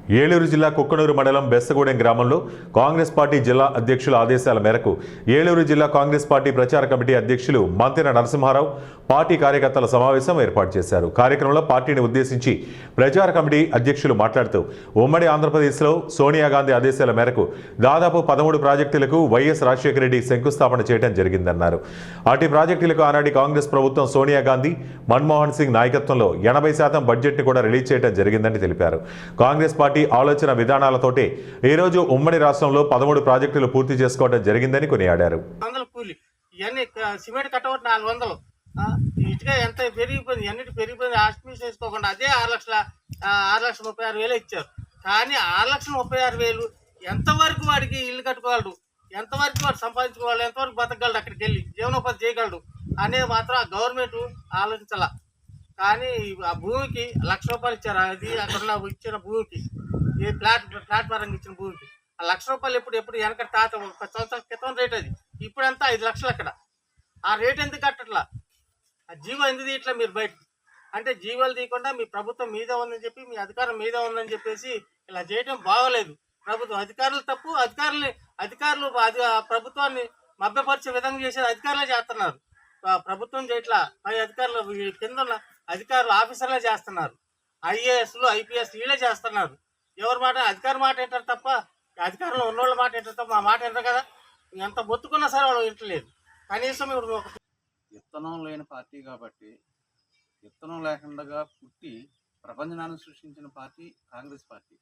ఏలూరు జిల్లా కుక్కనూరు మండలం బెస్తగూడెం గ్రామంలో కాంగ్రెస్ పార్టీ జిల్లా అధ్యక్షుల ఆదేశాల మేరకు ఏలూరు జిల్లా కాంగ్రెస్ పార్టీ ప్రచార కమిటీ అధ్యక్షులు మంతెన నరసింహారావు పార్టీ కార్యకర్తల సమావేశం ఏర్పాటు చేశారు. కార్యక్రమంలో పార్టీని ఉద్దేశించి ప్రచార కమిటీ అధ్యక్షులు మాట్లాడుతూ ఉమ్మడి ఆంధ్రప్రదేశ్లో సోనియా గాంధీ ఆదేశాల మేరకు దాదాపు 13 ప్రాజెక్టులకు వైఎస్ రాజశేఖర రెడ్డి శంకుస్థాపన చేయడం జరిగిందన్నారు. అటు ప్రాజెక్టులకు ఆనాటి కాంగ్రెస్ ప్రభుత్వం సోనియా గాంధీ, మన్మోహన్ సింగ్ నాయకత్వంలో 80% బడ్జెట్ని కూడా రిలీజ్ చేయడం జరిగిందని తెలిపారు. కాంగ్రెస్ పార్టీ ఆలోచన విధానాలతోటే ఈ రోజు ఉమ్మడి రాష్ట్రంలో 13 ప్రాజెక్టులు పూర్తి చేసుకోవడం జరిగిందని కొనియాడారు. ఇటుగా ఎంత పెరిగిపోయింది, అన్నిటి పెరిగిపోయింది. ఆస్మిస్ వేసుకోకుండా అదే 6,36,000 ఇచ్చారు. కానీ 6,36,000 ఎంతవరకు వాడికి ఇల్లు కట్టుకోగలడు, ఎంతవరకు వాడు సంపాదించుకోవాలి, ఎంతవరకు బతకగలడు, అక్కడికి వెళ్ళి జీవనోపాధి చేయగలడు అనేది మాత్రం ఆ గవర్నమెంట్ ఆలోచించాల. కానీ ఆ భూమికి ₹1,00,000 ఇచ్చారు. అది అక్కడ ఇచ్చిన భూమికి, ఈ ప్లాట్ఫారం ఇచ్చిన భూమికి ఆ ₹1,00,000 ఎప్పుడు వెనక తాత 10 సంవత్సరాల క్రితం రేట్ అది. ఇప్పుడంతా 5 లక్షలు. అక్కడ ఆ రేట్ ఎందుకు కట్టట్లా? ఆ జీవో ఎందుకు తీయట్లా మీరు బయట? అంటే జీవోలు తీయకుండా మీ ప్రభుత్వం మీద ఉందని చెప్పి, మీ అధికారం మీద ఉందని చెప్పేసి ఇలా చేయడం బాగోలేదు. ప్రభుత్వం అధికారులు తప్పు. అధికారులు ప్రభుత్వాన్ని మభ్యపరిచే విధంగా చేసేది అధికారులే చేస్తున్నారు. ప్రభుత్వం చేయట్లా, పై అధికారులు కింద ఉన్న అధికారులు ఆఫీసర్లే చేస్తున్నారు. IASలు IPS వీళ్ళే చేస్తున్నారు. ఎవరి మాట? అధికారి మాట వింటారు తప్ప అధికారంలో ఉన్నోళ్ళ మాట వింటారు తప్ప మా మాట వింటారు కదా. ఎంత బొత్తుకున్నా సరే వాళ్ళు వింటలేదు. కనీసం ఇప్పుడు విత్తనం లేని పార్టీ కాబట్టి, విత్తనం లేకుండా పుట్టి ప్రపంచాన్ని సృష్టించిన పార్టీ కాంగ్రెస్ పార్టీ.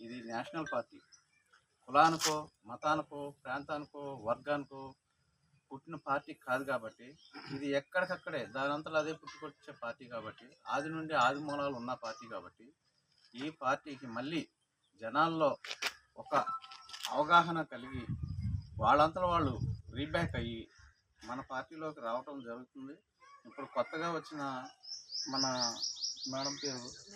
ఇది నేషనల్ పార్టీ. కులానికో, మతానికో, ప్రాంతానికో, వర్గానికో పుట్టిన పార్టీ కాదు కాబట్టి, ఇది ఎక్కడికక్కడే దానంతలో అదే పుట్టుకొచ్చే పార్టీ కాబట్టి, ఆది నుండి ఆది మూలాలు ఉన్న పార్టీ కాబట్టి, ఈ పార్టీకి మళ్ళీ జనాల్లో ఒక అవగాహన కలిగి వాళ్ళంతలో వాళ్ళు రీబ్యాక్ అయ్యి మన పార్టీలోకి రావటం జరుగుతుంది. ఇప్పుడు కొత్తగా వచ్చిన మన మేడం పేరు